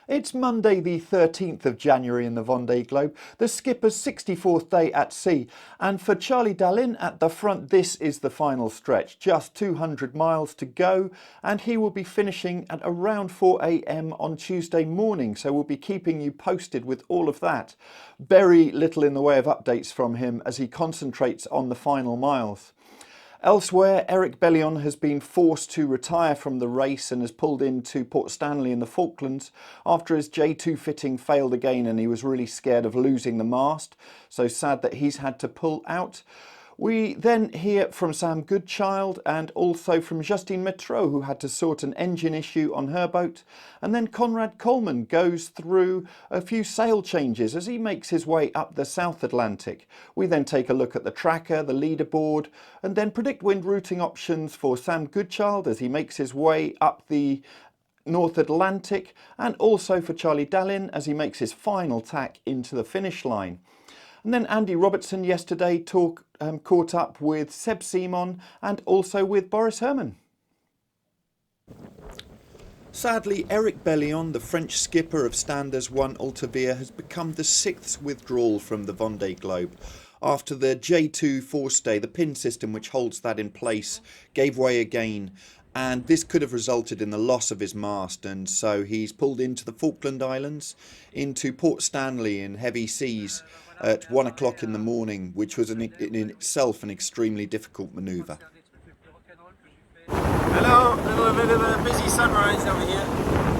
It's Monday the 13th of January in the Vendée Globe, the skipper's 64th day at sea, and for Charlie Dalin at the front this is the final stretch, just 200 miles to go, and he will be finishing at around 4 AM on Tuesday morning, so we'll be keeping you posted with all of that. Very little in the way of updates from him as he concentrates on the final miles. Elsewhere, Eric Bellion has been forced to retire from the race and has pulled into Port Stanley in the Falklands after his J2 fitting failed again and he was really scared of losing the mast. So sad that he's had to pull out. We then hear from Sam Goodchild and also from Jusine Mettraux, who had to sort an engine issue on her boat. And then Conrad Colman goes through a few sail changes as he makes his way up the South Atlantic. We then take a look at the tracker, the leaderboard, and then PredictWind routing options for Sam Goodchild as he makes his way up the North Atlantic, and also for Charlie Dalin as he makes his final tack into the finish line. And then Andi Robertson yesterday caught up with Seb Simon and also with Boris Herrmann. Sadly, Eric Bellion, the French skipper of Standers 1 Altavia, has become the 6th withdrawal from the Vendée Globe. After the J2 forestay, the pin system which holds that in place gave way again, and this could have resulted in the loss of his mast, and so he's pulled into the Falkland Islands, into Port Stanley in heavy seas at 1 o'clock in the morning, which was in itself an extremely difficult manoeuvre. Hello, a little bit of a busy sunrise over here.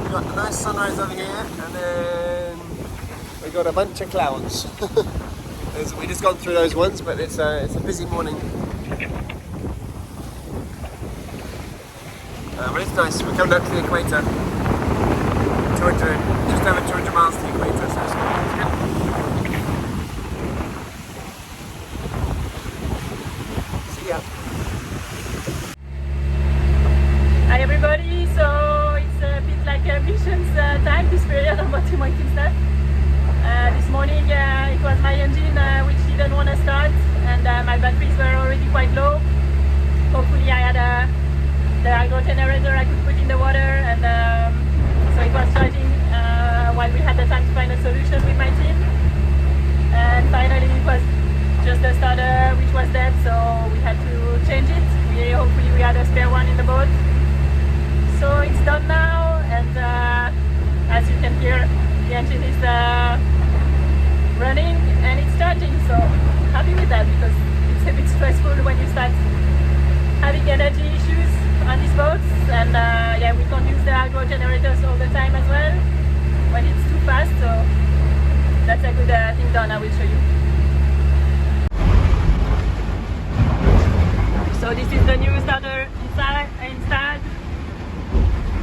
We've got a nice sunrise over here, and then we got a bunch of clouds. We just gone through those ones, but it's a busy morning. But it's nice. We're coming up to the equator. 200, just over 200 miles to the equator, so it's good. Hi everybody, so it's a bit like a missions time this period on motivating stuff. This morning it was my engine which didn't want to start, and my batteries were already quite low. Hopefully I had the hydro generator I could put in the water, and so it was charging while we had the time to find a solution with my team. And finally it was just the starter which was dead, so we had to change it. Hopefully we had a spare one in the boat. So it's done now, and as you can hear, the engine is running and it's charging, so happy with that, because it's a bit stressful when you start having energy issues on these boats, and yeah, we can't use the hydro generators all the time as well when it's too fast, so that's a good thing done. I will show you. So this is the new starter installed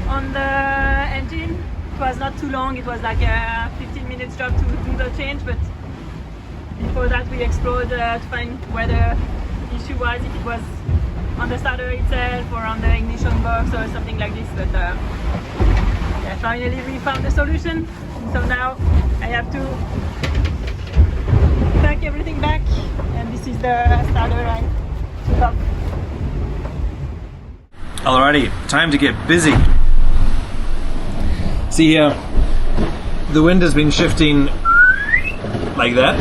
on the engine. It was not too long, it was like a 15 minutes job to do the change, but before that we explored to find where the issue was, if it was on the starter itself or on the ignition box or something like this, but yeah, finally we found the solution. So now I have to pack everything back, and this is the starter I took off. Alrighty, time to get busy. See here, the wind has been shifting like that,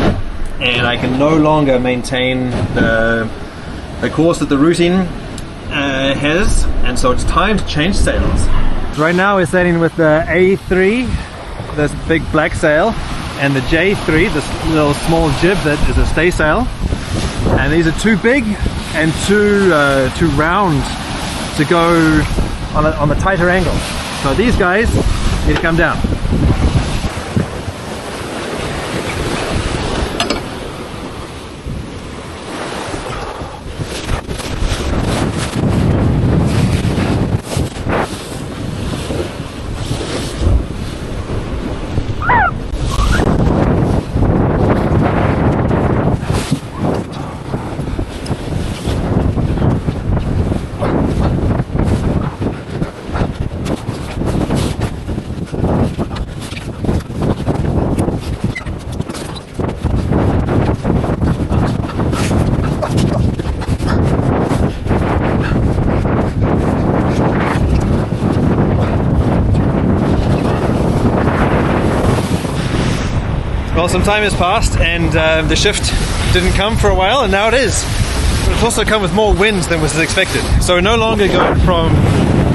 and I can no longer maintain the course that the routing has, and so it's time to change sails. Right now we're sailing with the A3, this big black sail, and the J3, this little small jib that is a stay sail, and these are too big and too round to go on a tighter angle. So these guys need to come down. Well, some time has passed and the shift didn't come for a while, and now it is. But it's also come with more wind than was expected. So we're no longer going from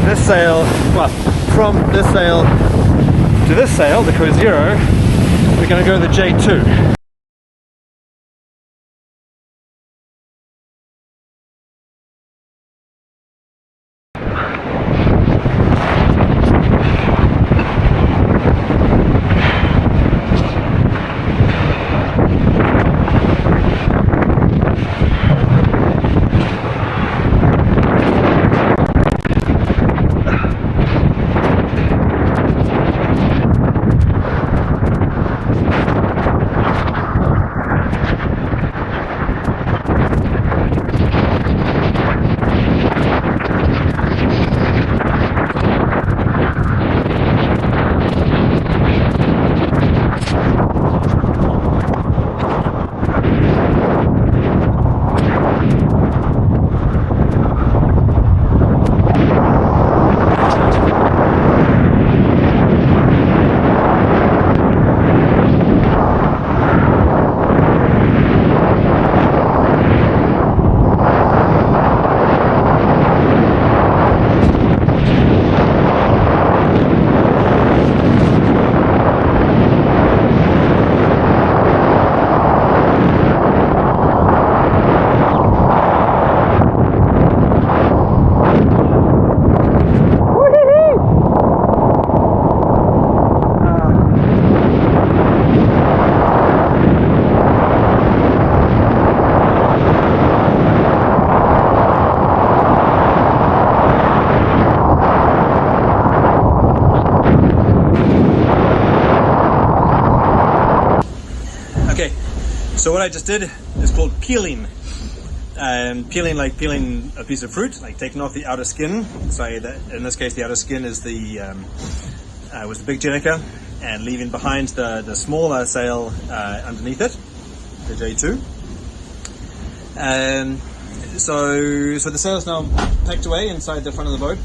this sail, well, from this sail to this sail, the Cruise Zero. We're going to go to the J2. So what I just did is called peeling. Peeling like peeling a piece of fruit, like taking off the outer skin. So in this case, the outer skin is was the big Jenica, and leaving behind the smaller sail underneath it, the J2. So the sail is now packed away inside the front of the boat,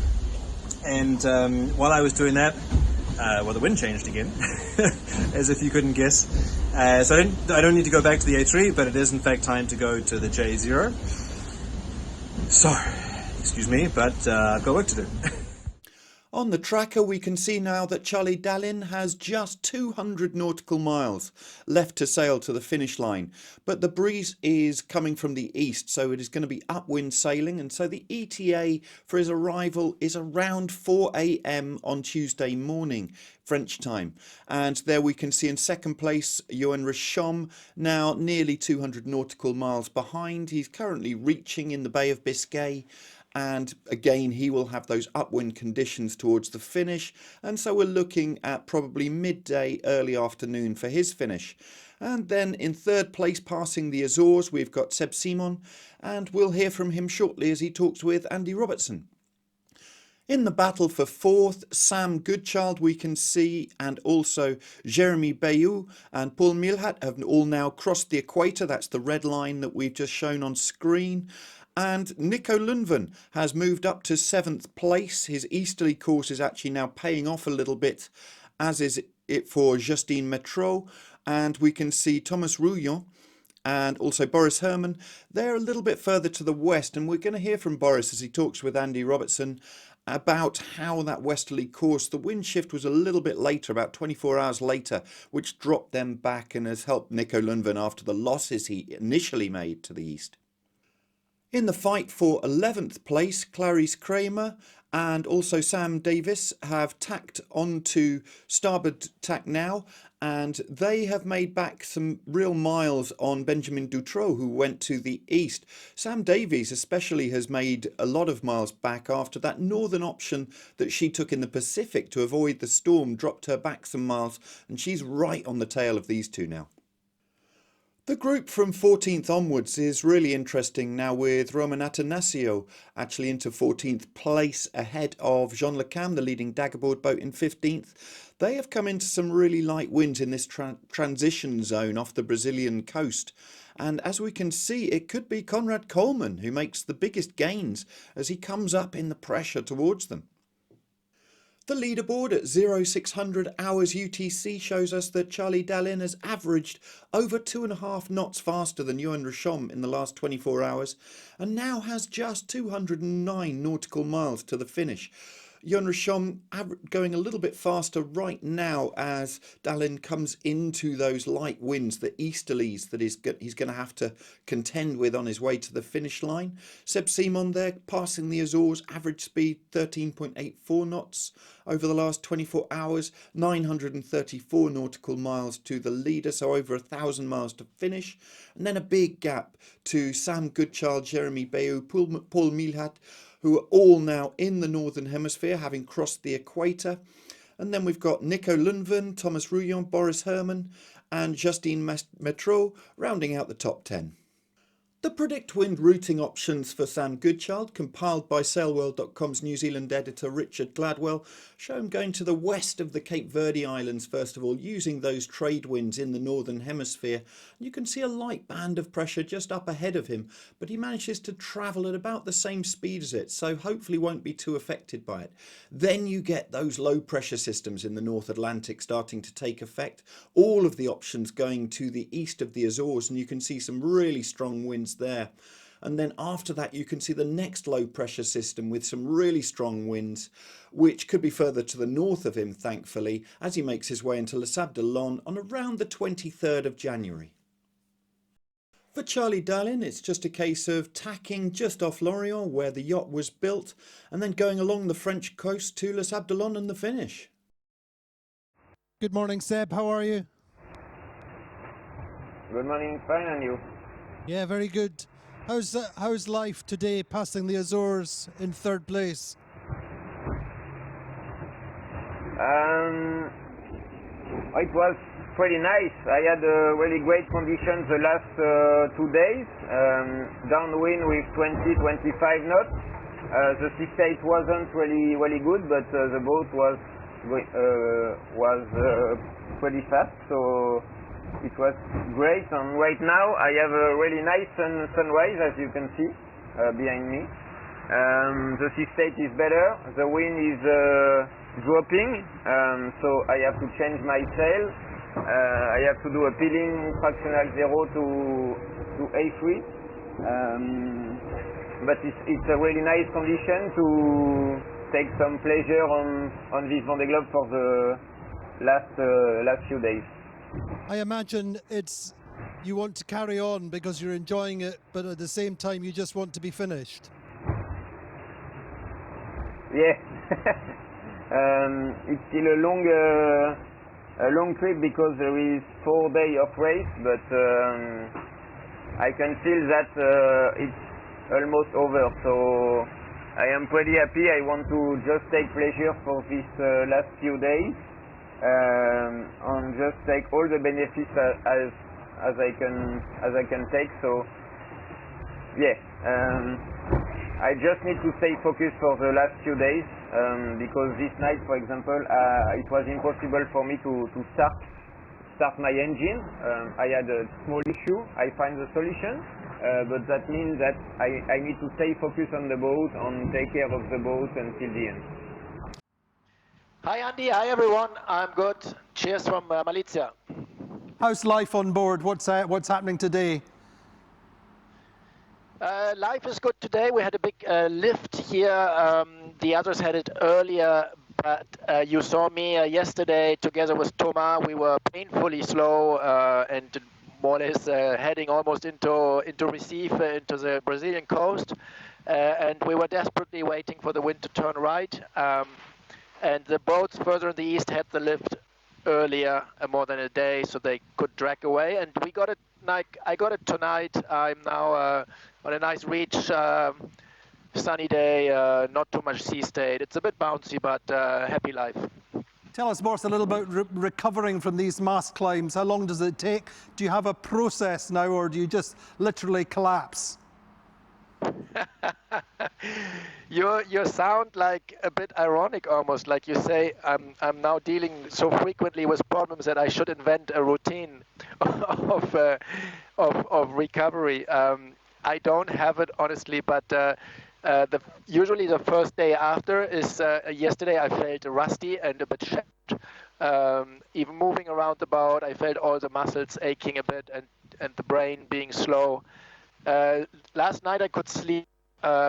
and while I was doing that, well, the wind changed again, as if you couldn't guess. So I don't need to go back to the A3, but it is in fact time to go to the J0. So, excuse me, but I've got work to do. On the tracker we can see now that Charlie Dalin has just 200 nautical miles left to sail to the finish line, but the breeze is coming from the east, so it is going to be upwind sailing, and so the ETA for his arrival is around 4 AM on Tuesday morning French time. And there we can see in second place Johan Richomme, now nearly 200 nautical miles behind. He's currently reaching in the Bay of Biscay, and again he will have those upwind conditions towards the finish, and so we're looking at probably midday, early afternoon for his finish. And then in third place, passing the Azores, we've got Seb Simon, and we'll hear from him shortly as he talks with Andi Robertson. In the battle for fourth, Sam Goodchild we can see, and also Jeremy Bayou and Paul Milhat have all now crossed the equator. That's the red line that we've just shown on screen. And Nico Lundven has moved up to 7th place. His easterly course is actually now paying off a little bit, as is it for Jusine Mettraux. And we can see Thomas Rouillon and also Boris Herrmann. They're a little bit further to the west, and we're going to hear from Boris as he talks with Andi Robertson about how that westerly course, the wind shift was a little bit later, about 24 hours later, which dropped them back and has helped Nico Lundven after the losses he initially made to the east. In the fight for 11th place, Clarice Kramer and also Sam Davis have tacked onto starboard tack now, and they have made back some real miles on Benjamin Dutroux, who went to the east. Sam Davies especially has made a lot of miles back after that northern option that she took in the Pacific to avoid the storm dropped her back some miles, and she's right on the tail of these two now. The group from 14th onwards is really interesting now, with Roman Atanasio actually into 14th place ahead of Jean Le Cam, the leading daggerboard boat, in 15th. They have come into some really light winds in this transition zone off the Brazilian coast. And as we can see, it could be Conrad Colman who makes the biggest gains as he comes up in the pressure towards them. The leaderboard at 0600 hours UTC shows us that Charlie Dalin has averaged over 2.5 knots faster than Johan Rochon in the last 24 hours and now has just 209 nautical miles to the finish. Johan Rochon going a little bit faster right now as Dalin comes into those light winds, the easterlies that he's going to have to contend with on his way to the finish line. Seb Simon there passing the Azores, average speed 13.84 knots over the last 24 hours, 934 nautical miles to the leader, so over 1,000 miles to finish. And then a big gap to Sam Goodchild, Jeremy Bayou, Paul Milhat, who are all now in the Northern Hemisphere, having crossed the equator. And then we've got Nico Lundven, Thomas Rouillon, Boris Herrmann and Jusine Mettraux rounding out the top 10. The PredictWind routing options for Sam Goodchild, compiled by sailworld.com's New Zealand editor Richard Gladwell, show him going to the west of the Cape Verde Islands first of all, using those trade winds in the northern hemisphere. You can see a light band of pressure just up ahead of him, but he manages to travel at about the same speed as it, so hopefully won't be too affected by it. Then you get those low pressure systems in the North Atlantic starting to take effect, all of the options going to the east of the Azores, and you can see some really strong winds there. And then after that you can see the next low pressure system with some really strong winds, which could be further to the north of him, thankfully, as he makes his way into Les Sables on around the 23rd of January. For Charlie Dalin, it's just a case of tacking just off Lorient, where the yacht was built, and then going along the French coast to Les Sables and the finish. Good morning, Seb. How are you? Good morning, fine, and you? Yeah, very good. How's life today, passing the Azores in third place? It was pretty nice. I had a really great conditions the last 2 days. Downwind with 20-25 knots. The sea state wasn't really good, but the boat was pretty fast, so it was great. And right now I have a really nice sunrise, as you can see behind me. The sea state is better, the wind is dropping, so I have to change my sail. I have to do a peeling fractional 0 to A3, but it's a really nice condition to take some pleasure on this Vendée Globe for the last few days. I imagine you want to carry on because you're enjoying it, but at the same time you just want to be finished. Yeah, it's still a long trip because there is 4 days of race, but I can feel that it's almost over. So I am pretty happy. I want to just take pleasure for this last few days. And just take all the benefits as I can take. So yeah, I just need to stay focused for the last few days, because this night, for example, it was impossible for me to start my engine. I had a small issue. I find the solution, but that means that I need to stay focused on the boat and take care of the boat until the end. Hi Andy, hi everyone. I'm good. Cheers from Malaysia. How's life on board? What's happening today? Life is good today. We had a big lift here. The others had it earlier, but you saw me yesterday together with Thomas. We were painfully slow and more or less heading almost into Recife, into the Brazilian coast, and we were desperately waiting for the wind to turn right. And the boats further in the east had the lift earlier, more than a day, so they could drag away. And we got it. I got it tonight. I'm now on a nice reach, sunny day, not too much sea state. It's a bit bouncy, but happy life. Tell us, Boris, a little about recovering from these mast climbs. How long does it take? Do you have a process now, or do you just literally collapse? You sound like a bit ironic, almost like you say I'm now dealing so frequently with problems that I should invent a routine of recovery. I don't have it honestly, but Usually the first day after is yesterday I felt rusty and a bit shattered. Even moving around the boat, I felt all the muscles aching a bit and the brain being slow. Last night I could sleep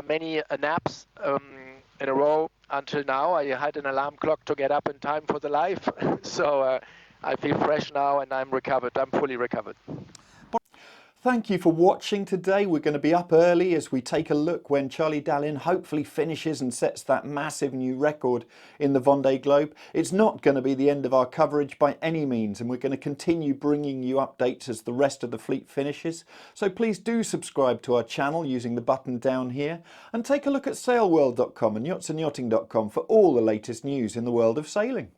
many naps in a row until now. I had an alarm clock to get up in time for the live. So I feel fresh now and I'm recovered. I'm fully recovered. Thank you for watching today. We're going to be up early as we take a look when Charlie Dalin hopefully finishes and sets that massive new record in the Vendée Globe. It's not going to be the end of our coverage by any means, and we're going to continue bringing you updates as the rest of the fleet finishes. So please do subscribe to our channel using the button down here, and take a look at sailworld.com and yachtsandyachting.com for all the latest news in the world of sailing.